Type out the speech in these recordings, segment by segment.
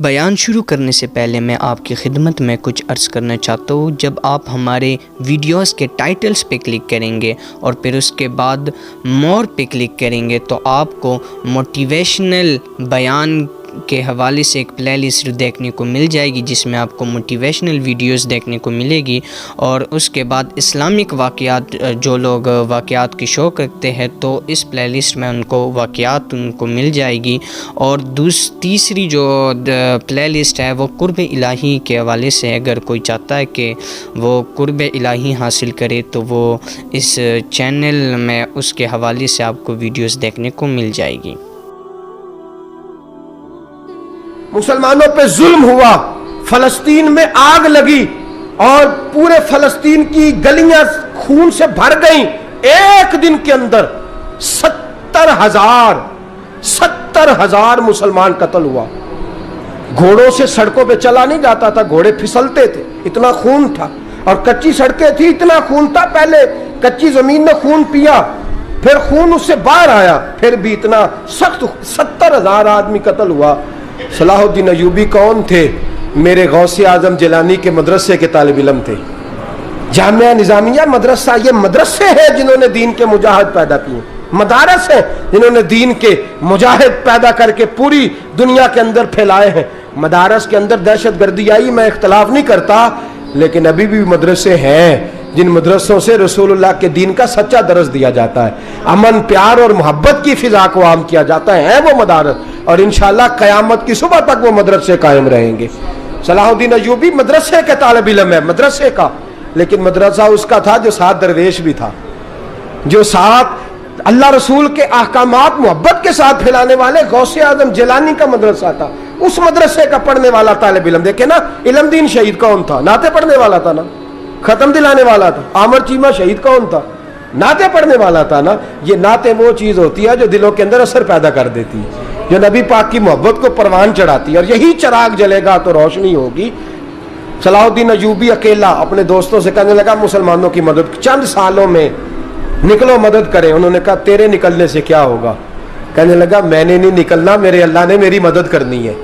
بیان شروع کرنے سے پہلے میں آپ کی خدمت میں کچھ عرض کرنا چاہتا ہوں۔ جب آپ ہمارے ویڈیوز کے ٹائٹلز پہ کلک کریں گے اور پھر اس کے بعد مور پہ کلک کریں گے تو آپ کو موٹیویشنل بیان کے حوالے سے ایک پلے لسٹ دیکھنے کو مل جائے گی، جس میں آپ کو موٹیویشنل ویڈیوز دیکھنے کو ملے گی، اور اس کے بعد اسلامک واقعات، جو لوگ واقعات کی شوق رکھتے ہیں تو اس پلے لسٹ میں ان کو واقعات ان کو مل جائے گی، اور تیسری جو پلے لسٹ ہے وہ قرب الہی کے حوالے سے، اگر کوئی چاہتا ہے کہ وہ قرب الہی حاصل کرے تو وہ اس چینل میں اس کے حوالے سے آپ کو ویڈیوز دیکھنے کو مل جائے گی۔ مسلمانوں پہ ظلم ہوا، فلسطین میں آگ لگی اور پورے فلسطین کی گلیاں خون سے بھر گئیں۔ ایک دن کے اندر 70,000 مسلمان قتل ہوا۔ گھوڑوں سے سڑکوں پہ چلا نہیں جاتا تھا، گھوڑے پھسلتے تھے، اتنا خون تھا، اور کچی سڑکیں تھی، اتنا خون تھا۔ پہلے کچی زمین نے خون پیا، پھر خون اس سے باہر آیا، پھر بھی اتنا سخت 70,000 آدمی قتل ہوا۔ صلاح الدین ایوبی کون تھے؟ میرے غوث اعظم جیلانی کے مدرسے کے طالب علم تھے۔ جامعہ نظامیہ مدرسہ، یہ مدرسے ہیں جنہوں نے دین کے مجاہد پیدا کیے، مدارس ہیں جنہوں نے دین کے مجاہد پیدا کر کے پوری دنیا کے اندر پھیلائے ہیں۔ مدارس کے اندر دہشت گردی آئی، میں اختلاف نہیں کرتا، لیکن ابھی بھی مدرسے ہیں جن مدرسوں سے رسول اللہ کے دین کا سچا درس دیا جاتا ہے، امن، پیار اور محبت کی فضا کو عام کیا جاتا ہے وہ مدارس، اور انشاءاللہ قیامت کی صبح تک وہ مدرسے قائم رہیں گے۔ صلاح الدین ایوبی مدرسے کے طالب علم ہے، مدرسے کا، لیکن مدرسہ اس کا تھا جو ساتھ درویش بھی تھا، جو ساتھ اللہ رسول کے احکامات محبت کے ساتھ پھیلانے والے غوث اعظم جیلانی کا مدرسہ تھا۔ اس مدرسے کا پڑھنے والا طالب علم، دیکھیں نا، علم دین شہید کون تھا؟ نعتیں پڑھنے والا تھا نا، ختم دلانے والا تھا۔ عامر چیمہ شہید کون تھا؟ نعتیں پڑھنے والا تھا نا۔ یہ نعتیں وہ چیز ہوتی ہے جو دلوں کے اندر اثر پیدا کر دیتی ہے، جو نبی پاک کی محبت کو پروان چڑھاتی ہے، اور یہی چراغ جلے گا تو روشنی ہوگی۔ صلاح الدین ایوبی اکیلا اپنے دوستوں سے کہنے لگا مسلمانوں کی مدد چند سالوں میں نکلو مدد کریں۔ انہوں نے کہا تیرے نکلنے سے کیا ہوگا؟ کہنے لگا میں نے نہیں نکلنا، میرے اللہ نے میری مدد کرنی ہے،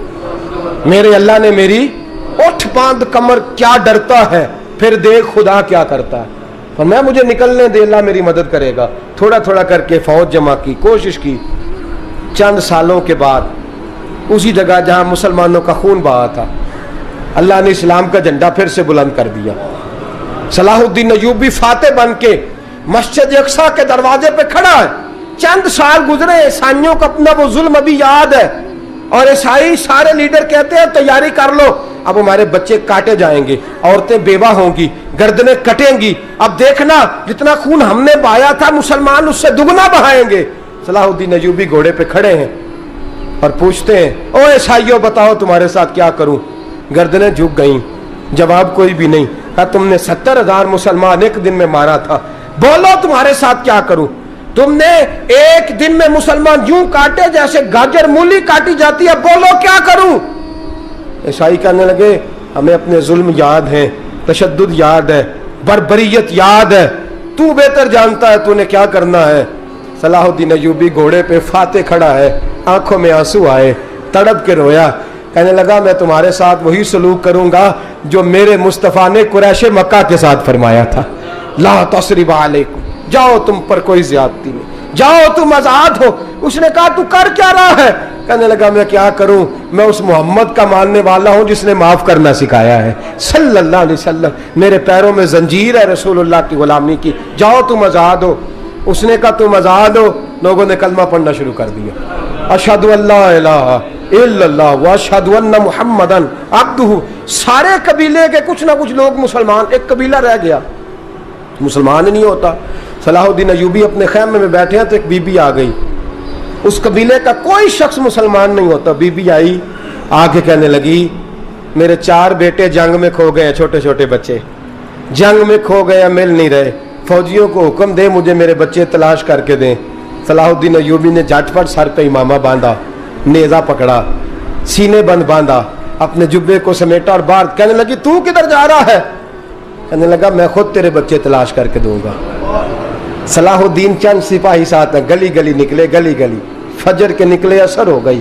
میرے اللہ نے میری اٹھ باندھ کمر، کیا ڈرتا ہے پھر دیکھ خدا کیا کرتا ہے، اور میں مجھے نکلنے دے، اللہ میری مدد کرے گا۔ تھوڑا تھوڑا کر کے فوج جمع کی، کوشش کی۔ چند سالوں کے بعد اسی جگہ جہاں مسلمانوں کا خون بہا تھا، اللہ نے اسلام کا جھنڈا پھر سے بلند کر دیا۔ صلاح الدین ایوبی فاتح بن کے مسجد اقصیٰ کے دروازے پہ کھڑا ہے۔ چند سال گزرے، عیسائیوں کو اپنا وہ ظلم ابھی یاد ہے، اور عیسائی سارے لیڈر کہتے ہیں تیاری کر لو، اب ہمارے بچے کاٹے جائیں گے، عورتیں بیوہ ہوں گی، گردنیں کٹیں گی، اب دیکھنا جتنا خون ہم نے بہایا تھا مسلمان اس سے دگنا بہائیں گے۔ صلاح الدین ایوبی گھوڑے پہ کھڑے ہیں اور پوچھتے ہیں او عیسائیوں بتاؤ تمہارے ساتھ کیا کروں؟ گردنیں جھک گئیں، جواب کوئی بھی نہیں۔ کہا تم نے 70,000 مسلمان ایک دن میں مارا تھا، بولو تمہارے ساتھ کیا کروں؟ تم نے ایک دن میں مسلمان یوں کاٹے جیسے گاجر مولی کاٹی جاتی ہے، بولو کیا کروں؟ عیسائی کہنے لگے ہمیں اپنے ظلم یاد ہیں، تشدد یاد ہے، بربریت یاد ہے، تو بہتر جانتا ہے تو نے کیا کرنا ہے۔ صلاح الدین ایوبی گھوڑے پہ فاتح کھڑا ہے، آنکھوں میں آنسو آئے، تڑپ کے رویا، کہنے لگا میں تمہارے ساتھ وہی سلوک کروں گا جو میرے مصطفیٰ نے قریش مکہ کے ساتھ فرمایا تھا، لا تصریب علیکم، جاؤ تم پر کوئی زیادتی نہیں، جاؤ تم آزاد ہو۔ اس نے کہا تو کر کیا رہا ہے؟ کہنے لگا میں کیا کروں، میں اس محمد کا ماننے والا ہوں جس نے معاف کرنا سکھایا ہے صلی اللہ علیہ وسلم، میرے پیروں میں زنجیر ہے رسول اللہ کی غلامی کی، جاؤ تم آزاد ہو۔ اس نے کہا تم آزاد ہو، لوگوں نے کلمہ پڑھنا شروع کر دیا، اشہد ان لا الہ الا اللہ واشہد ان محمدن عبدہ۔ سارے قبیلے کے کچھ نہ کچھ لوگ مسلمان، ایک قبیلہ رہ گیا مسلمان نہیں ہوتا۔ صلاح الدین ایوبی اپنے خیمے میں بیٹھے ہیں تو ایک بی بی آ گئی، اس قبیلے کا کوئی شخص مسلمان نہیں ہوتا۔ بی بی آئی، آ کے کہنے لگی میرے 4 بیٹے جنگ میں کھو گئے ہیں، چھوٹے چھوٹے بچے جنگ میں کھو گئے ہیں، مل نہیں رہے، فوجیوں کو حکم دے مجھے میرے بچے تلاش کر کے دیں۔ صلاح الدین ایوبی نے جھٹ پٹ سر پہ امامہ باندھا، نیزہ پکڑا، سینے بند باندھا، اپنے جبے کو سمیٹا اور باہر کہنے لگی تو کدھر جا رہا ہے؟ کہنے لگا میں خود تیرے بچے تلاش کر کے دوں گا۔ صلاح الدین چند سپاہی ساتھ ہیں، گلی گلی نکلے، گلی گلی، فجر کے نکلے، اثر ہو گئی،